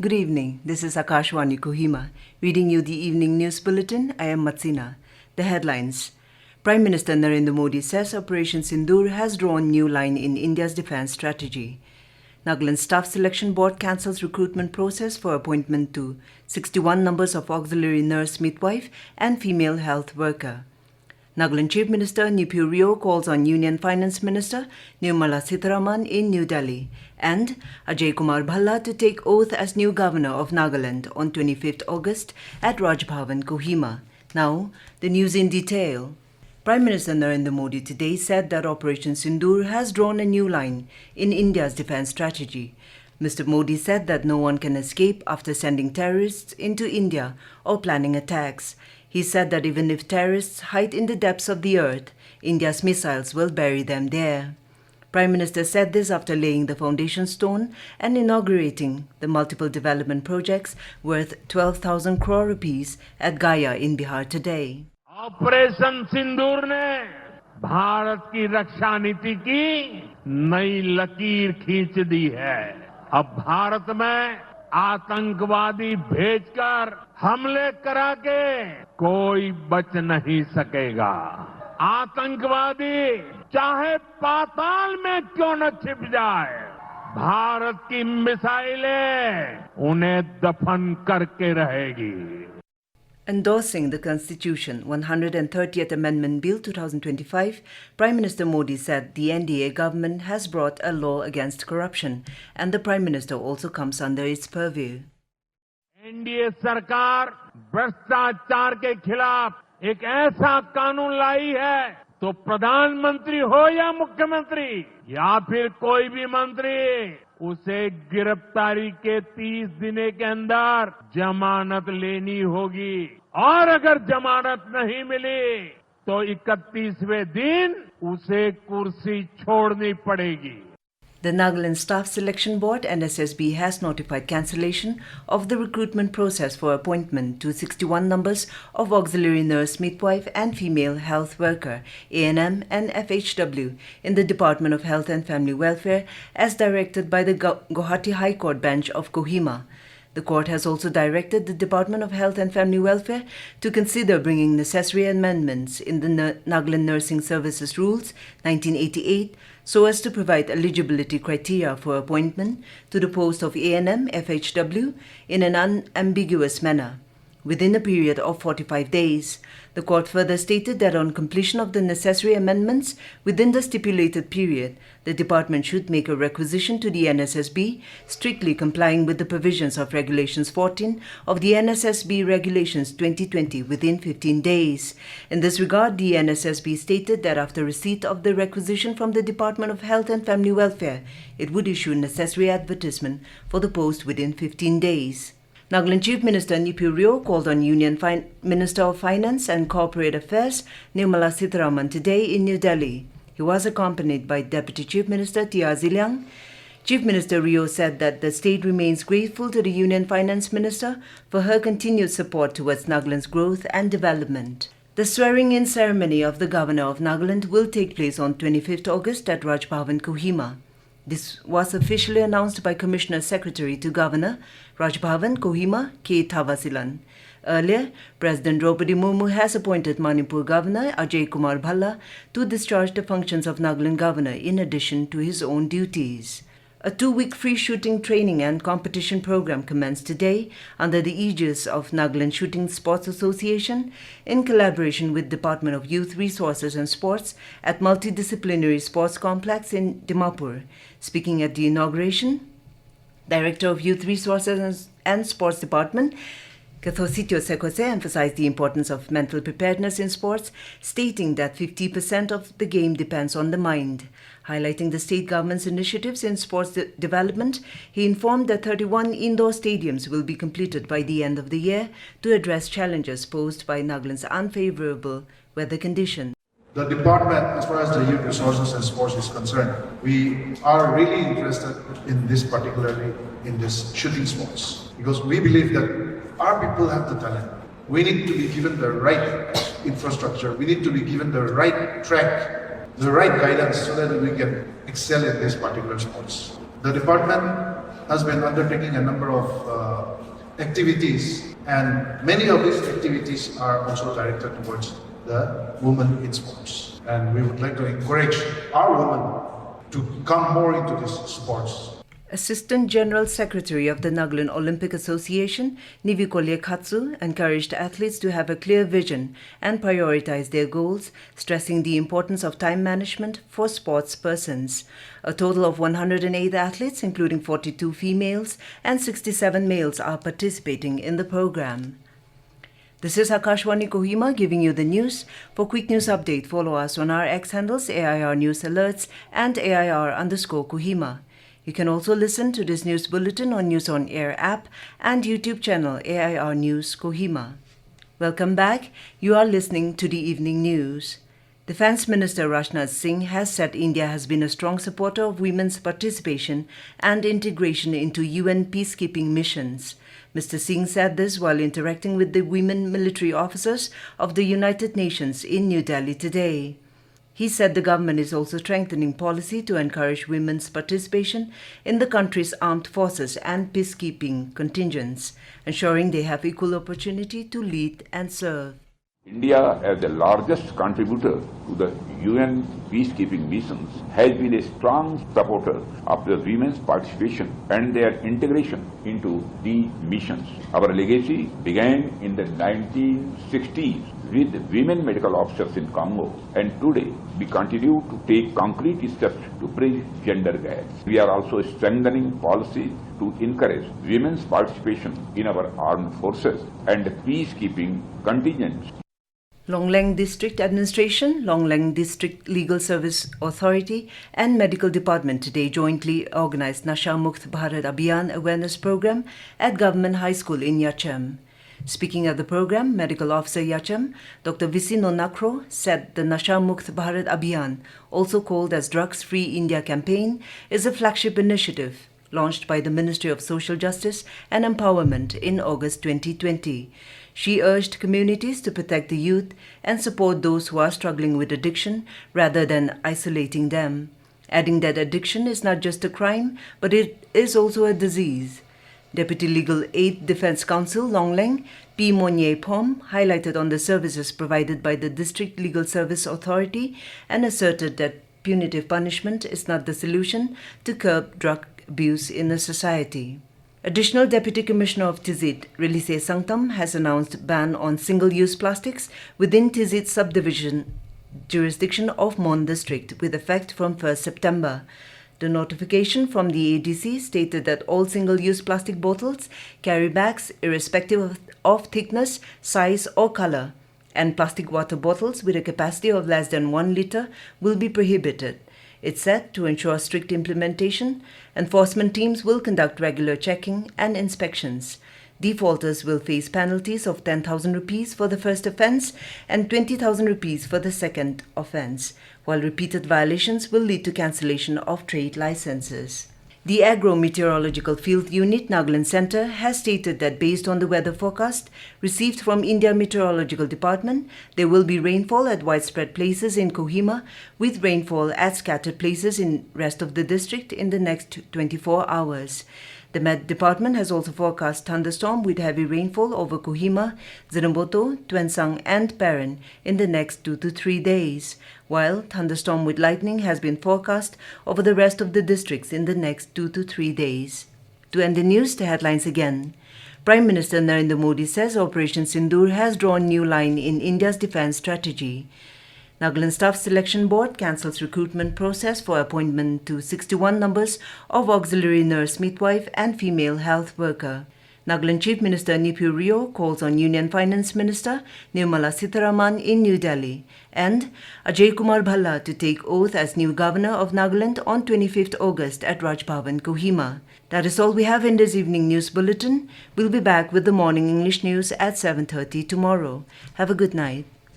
Good evening. This is Akashvani Kohima. Reading you the evening news bulletin, I am Matsina. The headlines. Prime Minister Narendra Modi says Operation Sindoor has drawn new line in India's defence strategy. Nagaland Staff Selection Board cancels recruitment process for appointment to 61 numbers of auxiliary nurse, midwife and female health worker. Nagaland Chief Minister Neiphiu calls on Union Finance Minister Nirmala Sitharaman in New Delhi, and Ajay Kumar Bhalla to take oath as new Governor of Nagaland on 25th August at Bhavan, Kohima. Now, the news in detail. Prime Minister Narendra Modi today said that Operation Sindoor has drawn a new line in India's defence strategy. Mr. Modi said that no one can escape after sending terrorists into India or planning attacks. He said that even if terrorists hide in the depths of the earth, India's missiles will bury them there. Prime Minister said this after laying the foundation stone and inaugurating the multiple development projects worth 12,000 crore rupees at Gaya in Bihar today. Operation Sindoor ने भारत की रक्षा नीति की नई लकीर खींच दी है। अब भारत में आतंकवादी भेजकर हमले करा के कोई बच नहीं सकेगा। आतंकवादी चाहे पाताल में क्यों न छिप जाए, भारत की मिसाइलें उन्हें दफन करके रहेगी। Endorsing the Constitution 130th Amendment Bill 2025, Prime Minister Modi said the NDA government has brought a law against corruption and the Prime Minister also comes under its purview. NDA सरकार भ्रष्टाचार के खिलाफ एक ऐसा कानून लाई है तो प्रधानमंत्री हो या मुख्यमंत्री या फिर कोई भी मंत्री, उसे गिरफ्तारी के 30 दिन के अंदर जमानत लेनी होगी और अगर जमानत नहीं मिली तो 31वें दिन उसे कुर्सी छोड़नी पड़ेगी। The Nagaland Staff Selection Board NSSB has notified cancellation of the recruitment process for appointment to 61 numbers of auxiliary nurse, midwife and female health worker ANM and FHW in the Department of Health and Family Welfare as directed by the Guwahati High Court bench of Kohima. The court has also directed the Department of Health and Family Welfare to consider bringing necessary amendments in the Nagaland Nursing Services Rules 1988 so as to provide eligibility criteria for appointment to the post of ANM FHW in an unambiguous manner within a period of 45 days. The court further stated that on completion of the necessary amendments within the stipulated period, the department should make a requisition to the NSSB, strictly complying with the provisions of Regulations 14 of the NSSB Regulations 2020 within 15 days. In this regard, the NSSB stated that after receipt of the requisition from the Department of Health and Family Welfare, it would issue necessary advertisement for the post within 15 days. Nagaland Chief Minister Neiphiu called on Union Minister of Finance and Corporate Affairs Nirmala Sitharaman today in New Delhi. He was accompanied by Deputy Chief Minister T.R. Ziliang. Chief Minister Rio said that the state remains grateful to the Union Finance Minister for her continued support towards Nagaland's growth and development. The swearing-in ceremony of the Governor of Nagaland will take place on 25th August at Bhavan, Kohima. This was officially announced by Commissioner Secretary to Governor, Bhavan, Kohima, K. Thawasilan. Earlier, President Draupadi Murmu has appointed Manipur Governor Ajay Kumar Bhalla to discharge the functions of Nagaland Governor in addition to his own duties. A 2-week free shooting training and competition program commenced today under the aegis of Nagaland Shooting Sports Association in collaboration with Department of Youth Resources and Sports at Multidisciplinary Sports Complex in Dimapur. Speaking at the inauguration, Director of Youth Resources and Sports Department, Kathositio Sekose emphasized the importance of mental preparedness in sports, stating that 50% of the game depends on the mind. Highlighting the state government's initiatives in sports development, he informed that 31 indoor stadiums will be completed by the end of the year to address challenges posed by Nagaland's unfavorable weather conditions. The department, as far as the youth resources and sports is concerned, we are really interested in this, particularly in this shooting sports, because we believe that our people have the talent. We need to be given the right infrastructure. We need to be given the right track, the right guidance so that we can excel in these particular sports. The department has been undertaking a number of activities, and many of these activities are also directed towards the women in sports. And we would like to encourage our women to come more into these sports. Assistant General Secretary of the Nagaland Olympic Association, Neiphiu, encouraged athletes to have a clear vision and prioritize their goals, stressing the importance of time management for sports persons. A total of 108 athletes, including 42 females and 67 males, are participating in the program. This is Akashvani Kohima giving you the news. For quick news update, follow us on our X handles AIR News Alerts and AIR_Kohima. You can also listen to this news bulletin on News on Air app and YouTube channel AIR News Kohima. Welcome back. You are listening to the evening news. Defence Minister Rajnath Singh has said India has been a strong supporter of women's participation and integration into UN peacekeeping missions. Mr. Singh said this while interacting with the women military officers of the United Nations in New Delhi today. He said the government is also strengthening policy to encourage women's participation in the country's armed forces and peacekeeping contingents, ensuring they have equal opportunity to lead and serve. India, as the largest contributor to the UN peacekeeping missions, has been a strong supporter of the women's participation and their integration into the missions. Our legacy began in the 1960s with women medical officers in Congo, and today we continue to take concrete steps to bridge gender gaps. We are also strengthening policy to encourage women's participation in our armed forces and peacekeeping contingents. Longlang District Administration, Longlang District Legal Service Authority and Medical Department today jointly organized Nasha Mukt Bharat Abhiyan Awareness Program at Government High School in Yachem. Speaking at the program, Medical Officer Yachem, Dr. Visino Nakro, said the Nasha Mukt Bharat Abhiyan, also called as Drugs Free India campaign, is a flagship initiative launched by the Ministry of Social Justice and Empowerment in August 2020. She urged communities to protect the youth and support those who are struggling with addiction rather than isolating them, adding that addiction is not just a crime, but it is also a disease. Deputy Legal Aid Defence Counsel Longlang, P. Monye Phom, highlighted on the services provided by the District Legal Service Authority and asserted that punitive punishment is not the solution to curb drug abuse in a society. Additional Deputy Commissioner of Tizit, Relise Sangtam, has announced ban on single-use plastics within Tizit subdivision jurisdiction of Mon District with effect from 1st September. The notification from the ADC stated that all single-use plastic bottles, carry bags, irrespective of thickness, size or color, and plastic water bottles with a capacity of less than 1 liter will be prohibited. It said to ensure strict implementation, enforcement teams will conduct regular checking and inspections. Defaulters will face penalties of 10,000 rupees for the first offence and 20,000 rupees for the second offence, while repeated violations will lead to cancellation of trade licenses. The Agro-Meteorological Field Unit Nagaland Centre has stated that based on the weather forecast received from India Meteorological Department, there will be rainfall at widespread places in Kohima with rainfall at scattered places in rest of the district in the next 24 hours. The Met Department has also forecast thunderstorm with heavy rainfall over Kohima, Zinamboto, Tuensang and Peran in the next 2 to 3 days, while thunderstorm with lightning has been forecast over the rest of the districts in the next 2 to 3 days. To end the news, the headlines again. Prime Minister Narendra Modi says Operation Sindoor has drawn new line in India's defence strategy. Nagaland Staff Selection Board cancels recruitment process for appointment to 61 numbers of auxiliary nurse, midwife and female health worker. Nagaland Chief Minister Neiphiu calls on Union Finance Minister Nirmala Sitharaman in New Delhi, and Ajay Kumar Bhalla to take oath as new Governor of Nagaland on 25th August at Bhavan, Kohima. That is all we have in this evening news bulletin. We'll be back with the morning English news at 7:30 tomorrow. Have a good night.